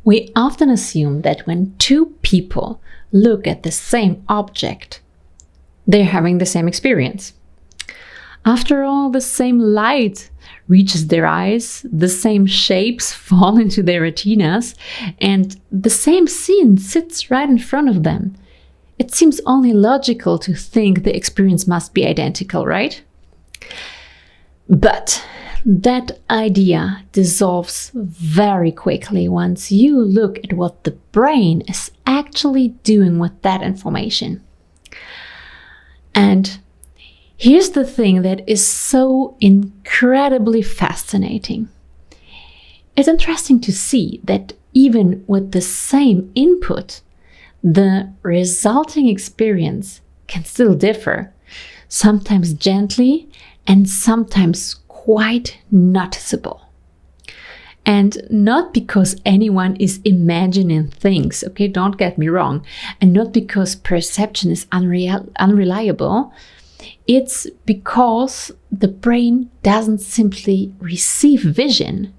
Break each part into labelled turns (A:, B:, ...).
A: We often assume that when two people look at the same object, they're having the same experience. After all, the same light reaches their eyes, the same shapes fall into their retinas, and the same scene sits right in front of them. It seems only logical to think the experience must be identical, right? But that idea dissolves very quickly once you look at what the brain is actually doing with that information. And here's the thing that is so incredibly fascinating. It's interesting to see that even with the same input, the resulting experience can still differ, sometimes gently and sometimes quite noticeable. And not because anyone is imagining things, okay, don't get me wrong, and not because perception is unreliable. It's because the brain doesn't simply receive vision.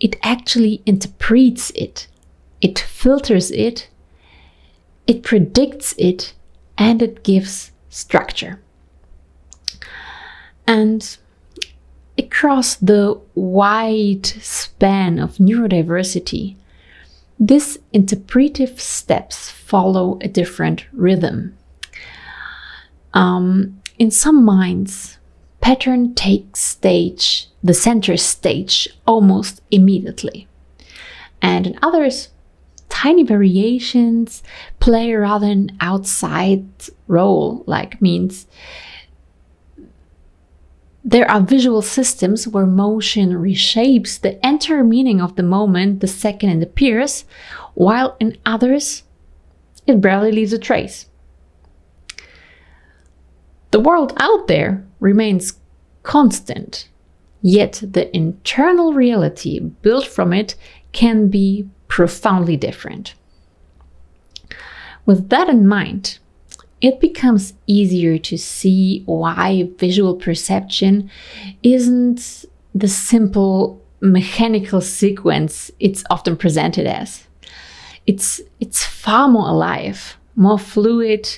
A: It actually interprets it. It filters it. It predicts it, and it gives structure. And across the wide span of neurodiversity, these interpretive steps follow a different rhythm. In some minds, pattern takes the center stage almost immediately. And in others, tiny variations play rather an outside role, like means there are visual systems where motion reshapes the entire meaning of the moment the second it appears, while in others, it barely leaves a trace. The world out there remains constant, yet the internal reality built from it can be profoundly different. With that in mind, it becomes easier to see why visual perception isn't the simple mechanical sequence it's often presented as. It's far more alive, more fluid,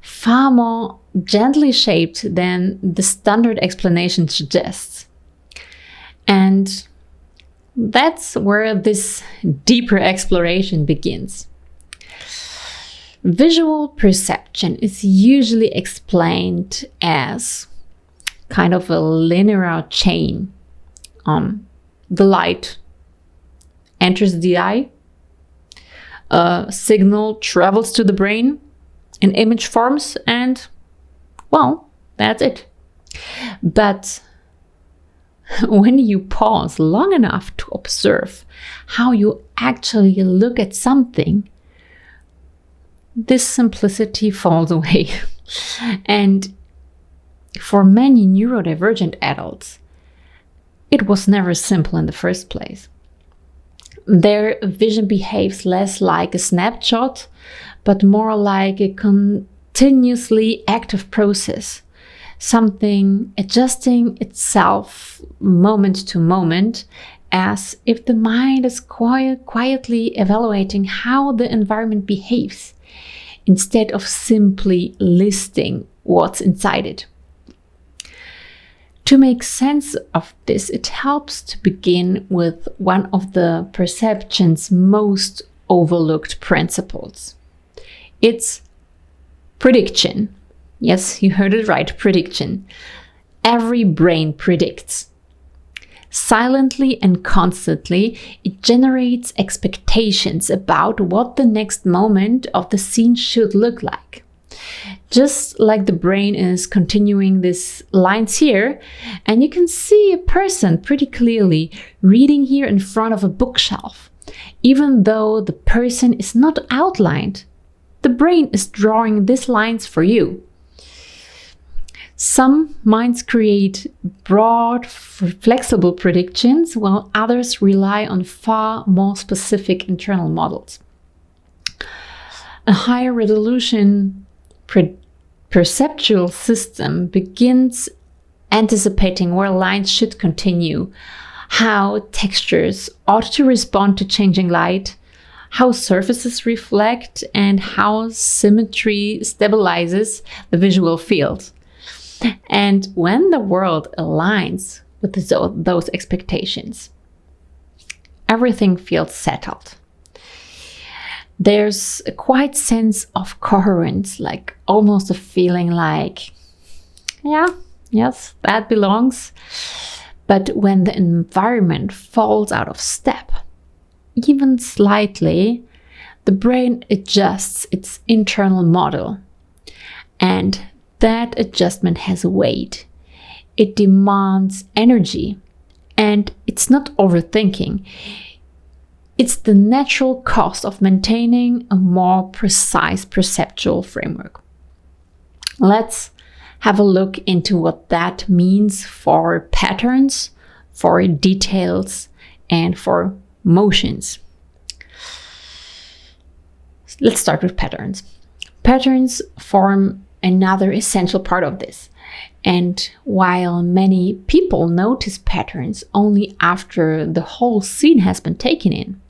A: far more gently shaped than the standard explanation suggests. And that's where this deeper exploration begins. Visual perception is usually explained as kind of a linear chain. The light enters the eye, a signal travels to the brain, an image forms, and, well, that's it. But when you pause long enough to observe how you actually look at something, this simplicity falls away. And for many neurodivergent adults, it was never simple in the first place. Their vision behaves less like a snapshot, but more like a continuously active process, something adjusting itself moment to moment, as if the mind is quietly evaluating how the environment behaves, instead of simply listing what's inside it. To make sense of this, it helps to begin with one of the perception's most overlooked principles. It's prediction. Yes, you heard it right, prediction. Every brain predicts. Silently and constantly, it generates expectations about what the next moment of the scene should look like. Just like the brain is continuing these lines here, and you can see a person pretty clearly reading here in front of a bookshelf. Even though the person is not outlined, the brain is drawing these lines for you. Some minds create broad, flexible predictions, while others rely on far more specific internal models. A higher resolution perceptual system begins anticipating where lines should continue, how textures ought to respond to changing light, how surfaces reflect, and how symmetry stabilizes the visual field. And when the world aligns with those expectations, everything feels settled. There's a quiet sense of coherence, like almost a feeling like, yes, that belongs. But when the environment falls out of step, even slightly, the brain adjusts its internal model. And that adjustment has weight. It demands energy. And it's not overthinking. It's the natural cost of maintaining a more precise perceptual framework. Let's have a look into what that means for patterns, for details, and for motions. Let's start with patterns. Patterns form another essential part of this. And while many people notice patterns only after the whole scene has been taken in,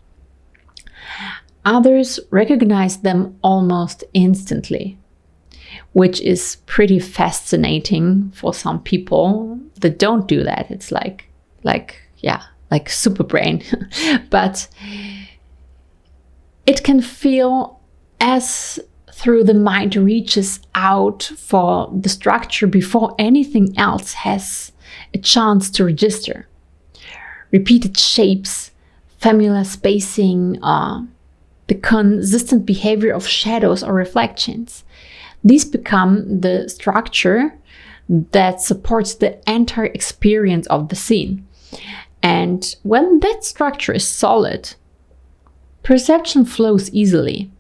A: others recognize them almost instantly, which is pretty fascinating for some people that don't do that. It's like super brain. But it can feel as through the mind reaches out for the structure before anything else has a chance to register. Repeated shapes, familiar spacing, the consistent behavior of shadows or reflections. These become the structure that supports the entire experience of the scene. And when that structure is solid, perception flows easily.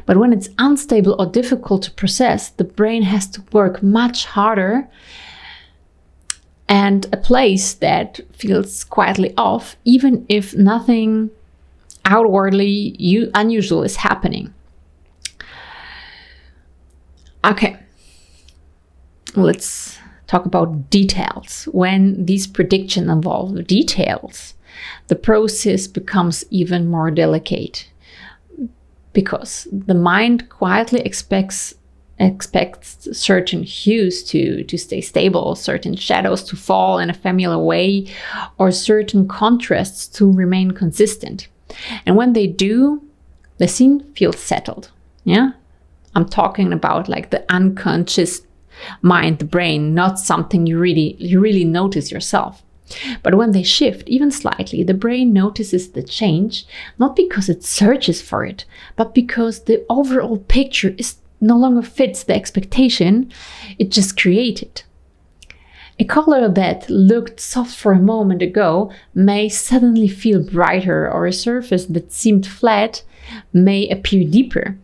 A: But when it's unstable or difficult to process, the brain has to work much harder, and a place that feels quietly off, even if nothing outwardly unusual is happening. Okay, let's talk about details. When these predictions involve details, the process becomes even more delicate, because the mind quietly expects certain hues to stay stable, certain shadows to fall in a familiar way, or certain contrasts to remain consistent. And when they do, the scene feels settled. Yeah, I'm talking about like the unconscious mind, the brain, not something you really notice yourself. But when they shift even slightly, the brain notices the change, not because it searches for it, but because the overall picture no longer fits the expectation it just created. A color that looked soft for a moment ago may suddenly feel brighter, or a surface that seemed flat may appear deeper.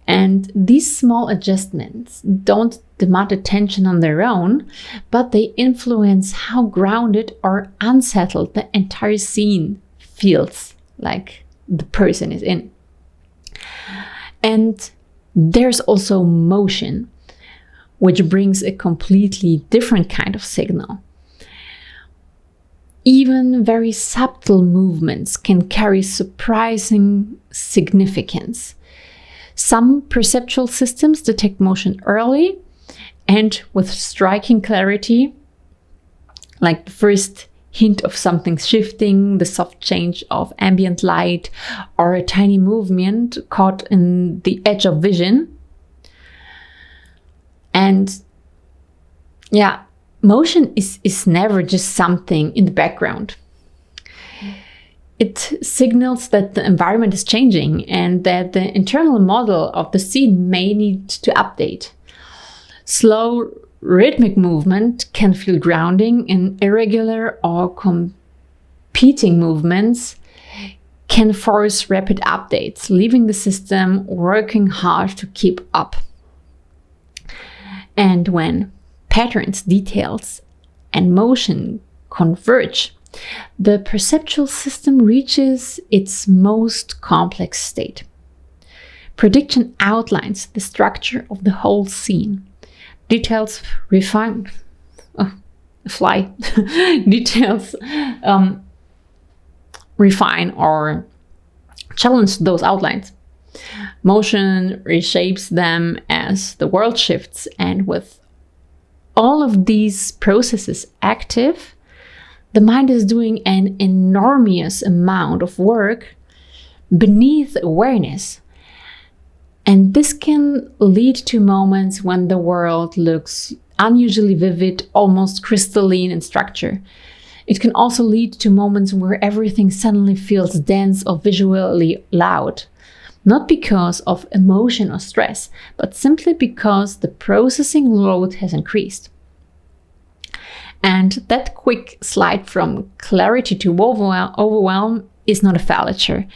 A: And these small adjustments don't demand attention on their own, but they influence how grounded or unsettled the entire scene feels like the person is in. And there's also motion, which brings a completely different kind of signal. Even very subtle movements can carry surprising significance. Some perceptual systems detect motion early and with striking clarity, like the first hint of something shifting, the soft change of ambient light, or a tiny movement caught in the edge of vision. And yeah, motion is never just something in the background. It signals that the environment is changing and that the internal model of the scene may need to update. Slow, rhythmic movement can feel grounding, and irregular or competing movements can force rapid updates, leaving the system working hard to keep up. And when patterns, details, and motion converge, the perceptual system reaches its most complex state. Prediction outlines the structure of the whole scene. Details refine, Details refine or challenge those outlines. Motion reshapes them as the world shifts, and with all of these processes active, the mind is doing an enormous amount of work beneath awareness. And this can lead to moments when the world looks unusually vivid, almost crystalline in structure. It can also lead to moments where everything suddenly feels dense or visually loud. Not because of emotion or stress, but simply because the processing load has increased. And that quick slide from clarity to overwhelm is not a fallacy.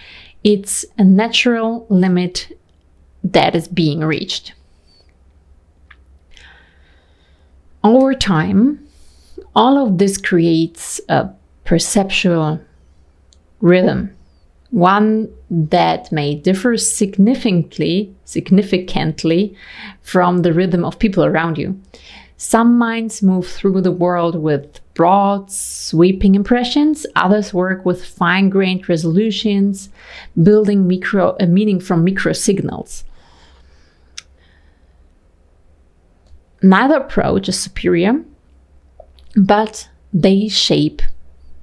A: It's a natural limit that is being reached. Over time, all of this creates a perceptual rhythm, one that may differ significantly from the rhythm of people around you. Some minds move through the world with broad, sweeping impressions. Others work with fine-grained resolutions, building meaning from micro signals. Neither approach is superior, but they shape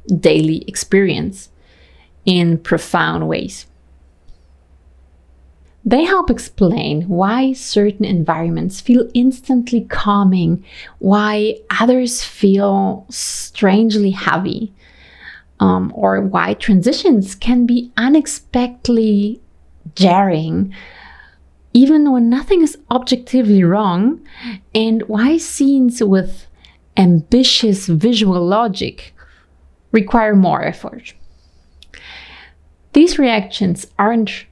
A: daily experience in profound ways. They help explain why certain environments feel instantly calming, why others feel strangely heavy, or why transitions can be unexpectedly jarring, even when nothing is objectively wrong, and why scenes with ambitious visual logic require more effort. These reactions aren't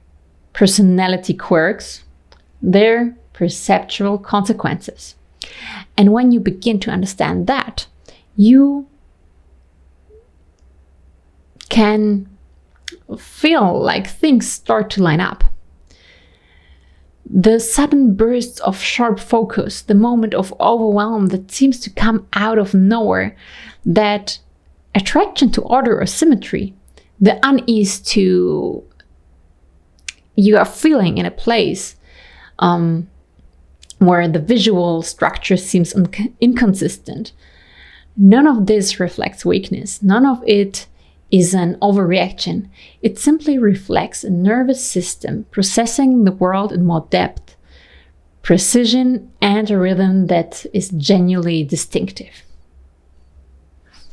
A: personality quirks, they're perceptual consequences. And when you begin to understand that, you can feel like things start to line up. The sudden bursts of sharp focus, the moment of overwhelm that seems to come out of nowhere, that attraction to order or symmetry, the unease you are feeling in a place where the visual structure seems inconsistent. None of this reflects weakness. None of it is an overreaction. It simply reflects a nervous system processing the world in more depth, precision, and a rhythm that is genuinely distinctive.